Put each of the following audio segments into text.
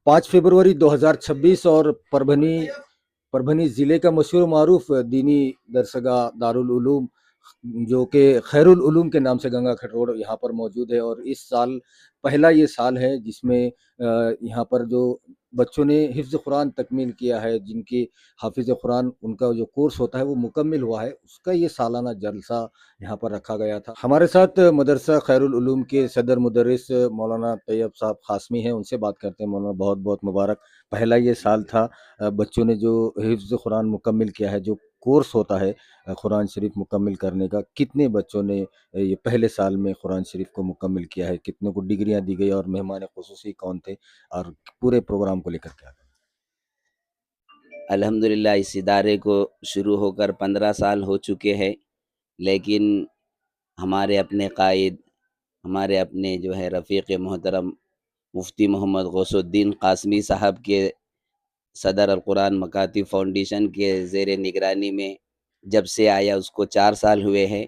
5 फरवरी 2026 और परभनी ज़िले का मशहूर मारूफ दीनी दरसगाह दारुल उलूम जो कि खैरुल उलूम के नाम से गंगा खट रोड यहाँ पर मौजूद है। और इस साल पहला ये साल है जिसमें यहाँ पर जो बच्चों ने हिफ्ज़ कुरान तकमील किया है, जिनकी हाफिज़ कुरान उनका जो कोर्स होता है वो मुकम्मिल हुआ है, उसका ये सालाना जलसा यहाँ पर रखा गया था। हमारे साथ मदरसा खैरुल उलूम के सदर मुदर्रिस मौलाना तैयब साहब क़ासमी हैं, उनसे बात करते हैं। मौलाना बहुत बहुत मुबारक, पहला ये साल था बच्चों ने जो हिफ्ज़ कुरान मुकम्मिल किया है, जो कोर्स होता है कुरान शरीफ मुकम्मिल करने का। कितने बच्चों ने ये पहले साल में कुरान शरीफ को मुकम्मिल किया है, कितनों को डिग्रियां दी गई और मेहमान खुसूसी कौन थे, और पूरे प्रोग्राम को लेकर क्या? अल्हम्दुलिल्लाह इस इदारे को शुरू होकर 15 साल हो चुके हैं, लेकिन हमारे अपने कायद, हमारे अपने जो है रफ़ीक़ मोहतरम मुफ्ती मोहम्मद गौसुद्दीन क़ासमी साहब के सदर अल कुरान मकातिब फाउंडेशन के ज़ेर निगरानी में जब से आया उसको 4 साल हुए हैं,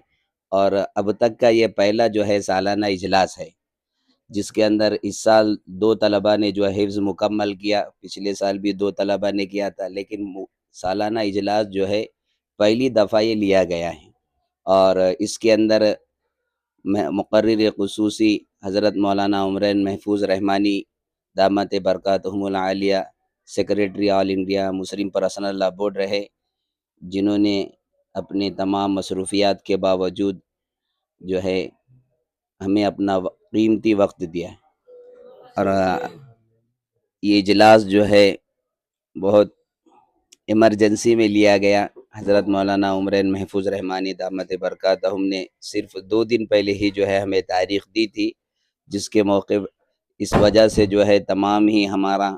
और अब तक का ये पहला जो है सालाना इजलास है, जिसके अंदर इस साल 2 तलबा ने जो है हिफ्ज़ मुकम्मल किया। पिछले साल भी 2 तलबा ने किया था, लेकिन सालाना इजलास जो है पहली दफ़ा ये लिया गया है। और इसके अंदर मुक़र्रिर ख़ुसूसी हज़रत मौलाना उमरैन महफूज़ रहमानी दामत बरकातहुमुल आलिया, secretary all India Muslim personal law board रहे, जिन्होंने अपने तमाम मसरूफ़ियात के बावजूद जो है हमें अपना कीमती वक्त दिया। और ये इजलास जो है बहुत इमरजेंसी में लिया गया। हज़रत मौलाना उमरैन महफूज़ रहमानी दामत बरकातहुम ने सिर्फ 2 दिन पहले ही जो है हमें तारीख़ दी थी, जिसके मौके इस वजह से जो है तमाम ही हमारा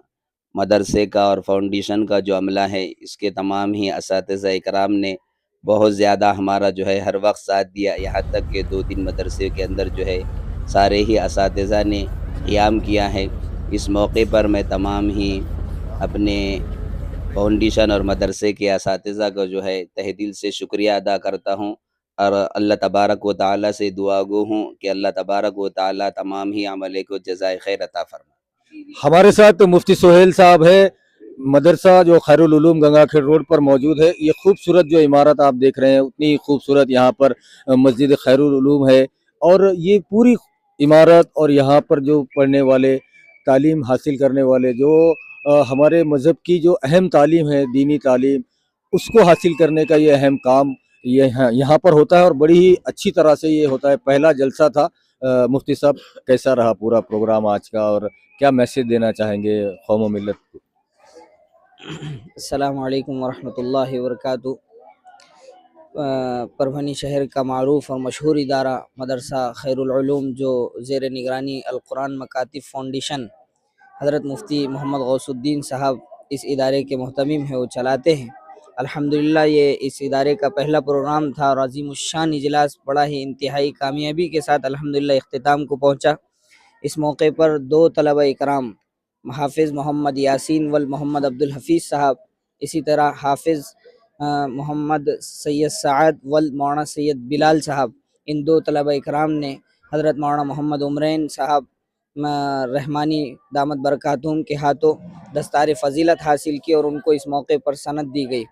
मदरसे का और फाउंडेशन का जो अमला है, इसके तमाम ही असातिज़ा इकराम ने बहुत ज़्यादा हमारा जो है हर वक्त साथ दिया। यहाँ तक कि 2 दिन मदरसे के अंदर जो है सारे ही असातिज़ा ने क़ियाम किया है। इस मौके पर मैं तमाम ही अपने फाउंडेशन और मदरसे के असातिज़ा का जो है तहे दिल से शुक्रिया अदा करता हूँ, और अल्लाह तबारक व तआला से दुआ गो हूँ कि अल्लाह तबारक व तआला तमाम ही अमले को जज़ाए खैर अता फरमाए। हमारे साथ मुफ्ती सोहेल साहब है, मदरसा जो खैरुल उलूम गंगाखेड़ रोड पर मौजूद है। ये खूबसूरत जो इमारत आप देख रहे हैं, उतनी ही खूबसूरत यहाँ पर मस्जिद खैरुल उलूम है। और ये पूरी इमारत और यहाँ पर जो पढ़ने वाले, तालीम हासिल करने वाले, जो हमारे मज़हब की जो अहम तालीम है, दीनी तालीम, उसको हासिल करने का ये अहम काम ये यहाँ पर होता है और बड़ी ही अच्छी तरह से ये होता है। पहला जलसा था। मुफ्ती साहब, कैसा रहा पूरा प्रोग्राम आज का, और क्या मैसेज देना चाहेंगे कौम व मिल्लत को? अस्सलामु अलैकुम वरहमतुल्लाहि वबरकातुहू। परभनी शहर का मारूफ और मशहूर इदारा मदरसा खैरुल उलूम जो ज़ेर निगरानी अल कुरान मकातिब फाउंडेशन हज़रत मुफ्ती मोहम्मद गौसुद्दीन साहब इस इदारे के मुहतमिम है, वो चलाते हैं। अल्हम्दुलिल्लाह ये इस इदारे का पहला प्रोग्राम था और अज़ीमुश्शान इजलास बड़ा ही इंतहाई कामयाबी के साथ अल्हम्दुलिल्लाह इख्तिताम को पहुँचा। इस मौके पर 2 तलबा इकराम हाफिज़ मोहम्मद यासीन वल मोहम्मद अब्दुल हफीज़ साहब, इसी तरह हाफिज़ मोहम्मद सैयद साद वल मौलाना सैयद बिलाल साहब, इन 2 तलबा इकराम ने हज़रत मौलाना मोहम्मद उमरैन साहब रहमानी दामत बरकातहुम के हाथों दस्तार फ़जीलत हासिल की और उनको इस मौके पर सनद दी गई।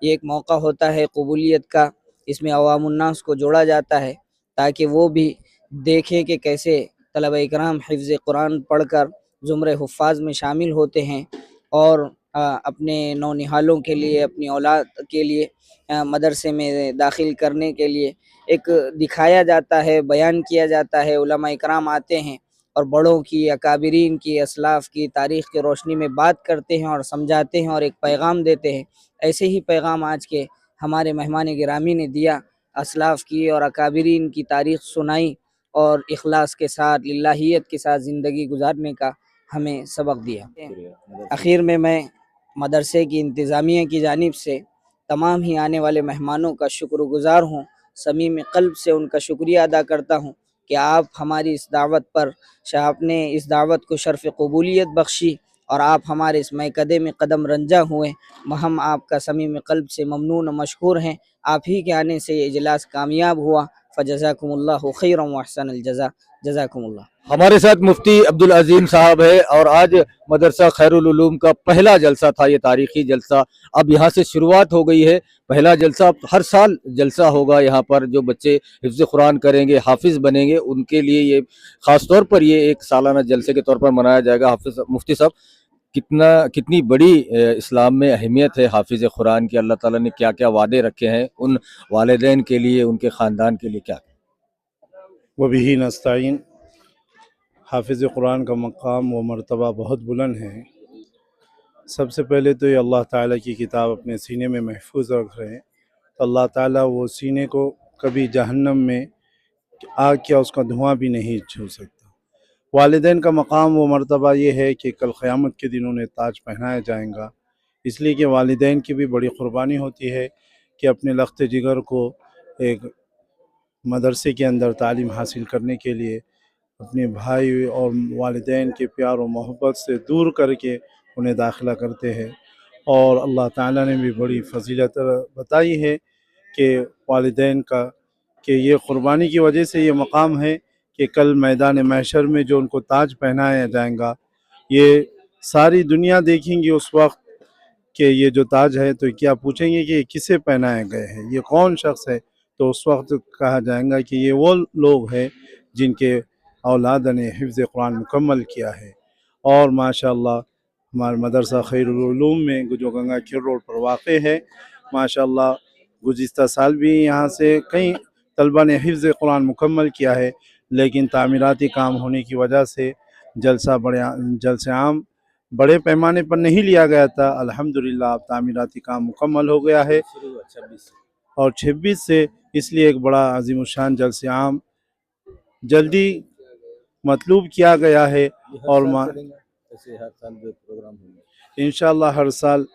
ये एक मौका होता है कबूलियत का, इसमें अवामुन्नास को जोड़ा जाता है ताकि वो भी देखें कि कैसे तलबा इकराम हिफ्ज़ कुरान पढ़कर ज़ुमरे हुफ़्फ़ाज़ में शामिल होते हैं और अपने नौनिहालों के लिए, अपनी औलाद के लिए मदरसे में दाखिल करने के लिए एक दिखाया जाता है, बयान किया जाता है। उलमा इकराम आते हैं और बड़ों की, अकाबिरीन की, असलाफ़ की तारीख़ की रोशनी में बात करते हैं और समझाते हैं और एक पैगाम देते हैं। ऐसे ही पैगाम आज के हमारे मेहमान गिरामी ने दिया, असलाफ़ की और अकाबिरीन की तारीख़ सुनाई और इखलास के साथ, लिल्लाहियत के साथ ज़िंदगी गुजारने का हमें सबक दिया। आखिर में मैं मदरसे की इंतज़ामिया की जानिब से तमाम ही आने वाले मेहमानों का शुक्रगुज़ार हूँ, समीम क़ल्ब से उनका शुक्रिया अदा करता हूँ कि आप हमारी इस दावत पर, आपने इस दावत को शर्फ़ क़बूलियत बख्शी और आप हमारे इस मैकदे में कदम रंजा हुए। हम आपका समीम क़ल्ब से ममनून और मशकूर हैं। आप ही के आने से ये इजलास कामयाब हुआ। फजज़ाकुमुल्लाहु खैरन व अहसनल जज़ा। जज़ाकुमुल्लाह। हमारे साथ मुफ्ती अब्दुल अजीम साहब है और आज मदरसा खैरुल उलूम का पहला जलसा था, ये तारीखी जलसा। अब यहाँ से शुरुआत हो गई है, पहला जलसा। हर साल जलसा होगा यहाँ पर, जो बच्चे हिफ्ज़ कुरान करेंगे, हाफिज़ बनेंगे, उनके लिए ये ख़ास तौर पर ये एक सालाना जलसे के तौर पर मनाया जाएगा। हाफिज़ मुफ्ती साहब, कितनी बड़ी इस्लाम में अहमियत है हाफिज़ कुरान की, अल्लाह ताला ने क्या क्या वादे रखे हैं उन वालिदैन के लिए, उनके ख़ानदान के लिए, क्या? वबिही नस्ताइन। हाफिज़ कुरान का मकाम व मर्तबा बहुत बुलंद है। सबसे पहले तो ये अल्लाह ताला की किताब अपने सीने में महफूज रख रहे हैं, तो अल्लाह ताला वो सीने को कभी जहन्नम में आग या उसका धुआं भी नहीं छू सकता। वालिदैन का मकाम व मर्तबा ये है कि कल क़यामत के दिन उन्हें ताज पहनाया जाएगा, इसलिए कि वालिदैन की भी बड़ी क़ुरबानी होती है कि अपने लख्त जिगर को एक मदरसे के अंदर तालीम हासिल करने के लिए अपने भाई और वालिदैन के प्यार और मोहब्बत से दूर करके उन्हें दाखिला करते हैं। और अल्लाह ताला ने भी बड़ी फजीलत बताई है कि वालिदैन का कि ये क़ुरबानी की वजह से ये मकाम है कि कल मैदान महशर में जो उनको ताज पहनाया जाएगा, ये सारी दुनिया देखेंगी उस वक्त कि ये जो ताज है, तो क्या पूछेंगे कि ये किसे पहनाए गए हैं, ये कौन शख्स है, तो उस वक्त कहा जाएगा कि ये वो लोग हैं जिनके औलाद ने हिफ्ज़ कुरान मुकम्मल किया है। और माशाअल्लाह हमारे मदरसा खैरुल उलूम में जो गंगा खेड़ रोड पर वाक़ है, माशाअल्लाह गुज़िश्ता साल भी यहाँ से कई तलबा ने हिफ्ज़ कुरान मुकम्मल किया है, लेकिन तामीराती काम होने की वजह से जलसे आम बड़े पैमाने पर नहीं लिया गया था। अल्हम्दुलिल्लाह अब तामीराती काम मुकम्मल हो गया है और 26 से इसलिए एक बड़ा अज़ीमुशान जलसे आम जल्दी मतलूब किया गया है। और इंशाअल्लाह हर साल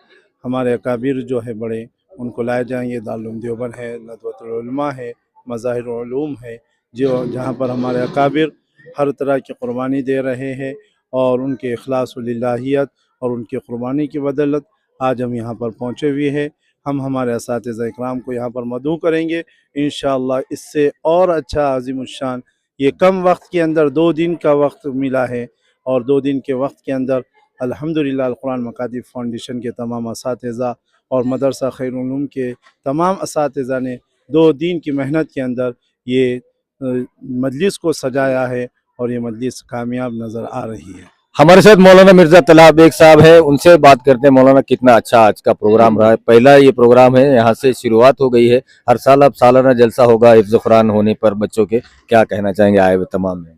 हमारे अकाबिर जो है बड़े, उनको लाए जाएंगे। दारुल उलूम देवबंद है, नदवतुल उलमा है, मज़ाहिरुल उलूम है, जो जहाँ पर हमारे अकाबिर हर तरह की क़ुरबानी दे रहे हैं और उनके इखलास व लिल्लाहियत और उनकी क़ुरबानी की बदौलत आज हम यहाँ पर पहुँचे हुए हैं। हम हमारे असातिज़ा इकराम को यहाँ पर मदऊ करेंगे इंशाअल्लाह। इससे और अच्छा अज़ीमुश्शान ये कम वक्त के अंदर 2 दिन का वक्त मिला है और 2 दिन के वक्त के अंदर अल्हम्दुलिल्लाह अल कुरान मकातिब फाउंडेशन के तमाम असातिज़ा और मदरसा खैरुल उलूम के तमाम असातिज़ा ने 2 दिन की मेहनत के अंदर ये मजलिस को सजाया है और ये मजलिस कामयाब नज़र आ रही है। हमारे साथ मौलाना मिर्ज़ा तलाब बेग साहब है, उनसे बात करते हैं। मौलाना, कितना अच्छा आज का प्रोग्राम रहा है, पहला ये प्रोग्राम है, यहाँ से शुरुआत हो गई है। हर साल अब सालाना जलसा होगा हिफ्ज़ कुरान होने पर बच्चों के, क्या कहना चाहेंगे आए हुए तमाम में?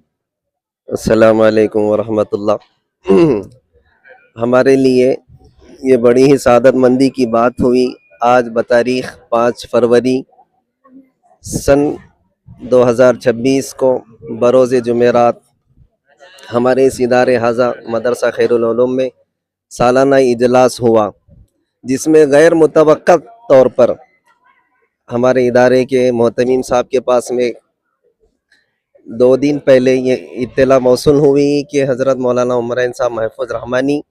अस्सलाम वालेकुम वरहमतुल्लाह। हमारे लिए ये बड़ी ही सादतमंदी की बात हुई आज बतारीख़ 5 फरवरी सन 2026 को बरोज़ जुमेरात हमारे इस इदारे हाज़ा मदरसा खैरुल उलूम में सालाना इजलास हुआ, जिसमें गैर मुतवक्का तौर पर हमारे इदारे के मोहतमीम साहब के पास में 2 दिन पहले ये इत्तला मौसूल हुई कि हज़रत मौलाना उमरैन साहब महफूज रहमानी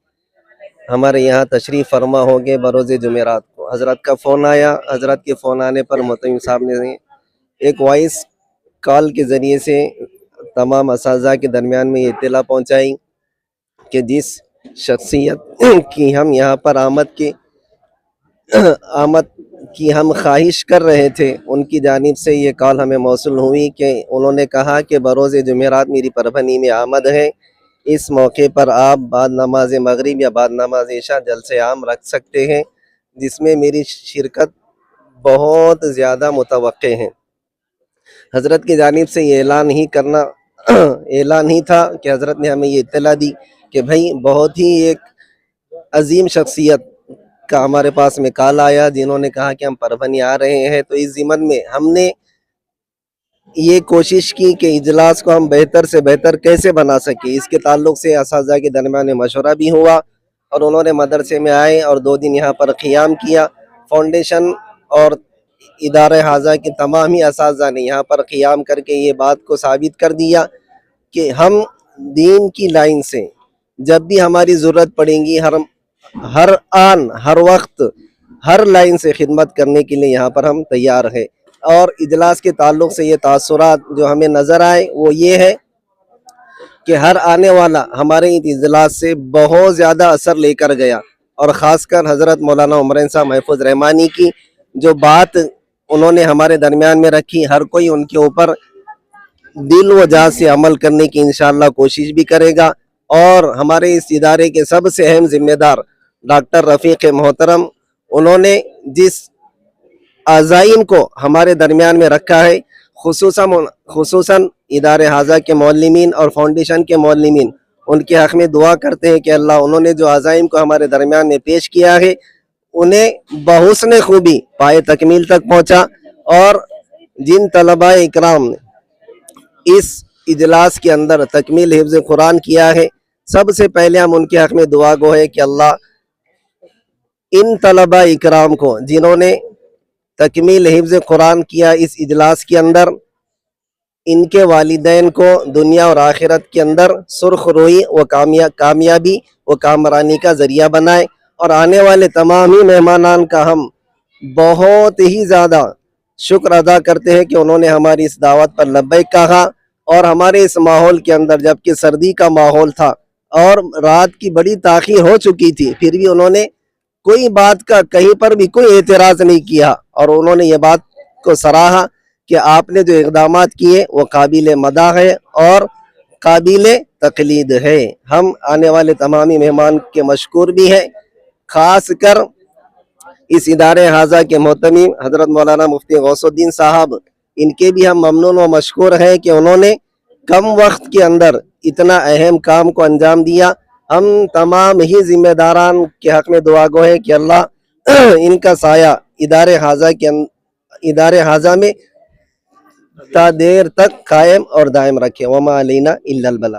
हमारे यहाँ तशरीफ़ फरमा हो गए बरोज़ जुमेरात को। हज़रत का फ़ोन आया, हज़रत के फ़ोन आने पर मोहतमीम साहब ने एक वॉइस कॉल के ज़रिए से तमाम असातिज़ा के दरमियान में ये इत्तला पहुँचाई कि जिस शख्सियत की हम यहाँ पर आमद की हम ख्वाहिश कर रहे थे, उनकी जानिब से ये कॉल हमें मौसूल हुई कि उन्होंने कहा कि बरोज़ जुमेरात मेरी परभनी में आमद है, इस मौके पर आप बाद नमाज मगरिब या बाद नमाज इशा जलसे आम रख सकते हैं, जिसमें मेरी शिरकत बहुत ज़्यादा मुतवक्के हैं। हज़रत की जानिब से ये ऐलान ही था कि हज़रत ने हमें ये इत्तला दी कि भाई बहुत ही एक अजीम शख्सियत का हमारे पास में कॉल आया, जिन्होंने कहा कि हम परभनी आ रहे हैं। तो इस ज़िमन में हमने ये कोशिश की कि इजलास को हम बेहतर से बेहतर कैसे बना सके, इसके ताल्लुक़ से असातिज़ा के दरमियान में मशवरा भी हुआ और उन्होंने मदरसे में आए और 2 दिन यहाँ पर क़ियाम किया। फाउंडेशन और इदारे हाज़ा के तमाम ही असातिज़ा ने यहाँ पर क़ियाम करके ये बात को साबित कर दिया कि हम दीन की लाइन से जब भी हमारी ज़रूरत पड़ेगी हर आन हर वक्त हर लाइन से खिदमत करने के लिए यहाँ पर हम तैयार हैं। اور اجلاس کے تعلق سے یہ تاثرات جو ہمیں نظر آئے وہ یہ ہے کہ ہر آنے والا ہمارے اس اجلاس سے بہت زیادہ اثر لے کر گیا، اور خاص کر حضرت مولانا عمرین صاحب محفوظ رحمانی کی جو بات انہوں نے ہمارے درمیان میں رکھی، ہر کوئی ان کے اوپر دل و جان سے عمل کرنے کی انشاءاللہ کوشش بھی کرے گا۔ اور ہمارے اس ادارے کے سب سے اہم ذمہ دار ڈاکٹر رفیق محترم، انہوں نے جس عزائم کو ہمارے درمیان میں رکھا ہے، خصوصاً ادارے حاضہ کے معلمین اور فاؤنڈیشن کے معلمین، ان کے حق میں دعا کرتے ہیں کہ اللہ انہوں نے جو عزائم کو ہمارے درمیان میں پیش کیا ہے انہیں بحسن خوبی پائے تکمیل تک پہنچا، اور جن طلباء اکرام نے اس اجلاس کے اندر تکمیل حفظ قرآن کیا ہے، سب سے پہلے ہم ان کے حق میں دعا گو ہے کہ اللہ ان طلباء اکرام کو جنہوں نے تکمیل حفظ قرآن کیا اس اجلاس کے اندر، ان کے والدین کو دنیا اور آخرت کے اندر سرخ روئی و کامیابی و کامرانی کا ذریعہ بنائے، اور آنے والے تمام ہی مہمانان کا ہم بہت ہی زیادہ شکر ادا کرتے ہیں کہ انہوں نے ہماری اس دعوت پر لبیک کہا، اور ہمارے اس ماحول کے اندر جبکہ سردی کا ماحول تھا اور رات کی بڑی تاخیر ہو چکی تھی، پھر بھی انہوں نے کوئی بات کا کہیں پر بھی کوئی اعتراض نہیں کیا، اور انہوں نے یہ بات کو سراہا کہ آپ نے جو اقدامات کیے وہ قابل مداح ہے اور قابل تقلید ہے۔ ہم آنے والے تمامی مہمان کے مشکور بھی ہیں، خاص کر اس ادارے حاضہ کے محتمم حضرت مولانا مفتی غوث الدین صاحب، ان کے بھی ہم ممنون و مشکور ہیں کہ انہوں نے کم وقت کے اندر اتنا اہم کام کو انجام دیا۔ ہم تمام ہی ذمہ داران کے حق میں دعا گو ہے کہ اللہ ان کا سایہ ادارے حاضہ میں تا دیر تک قائم اور دائم رکھے۔ وما علینا الا البلاغ۔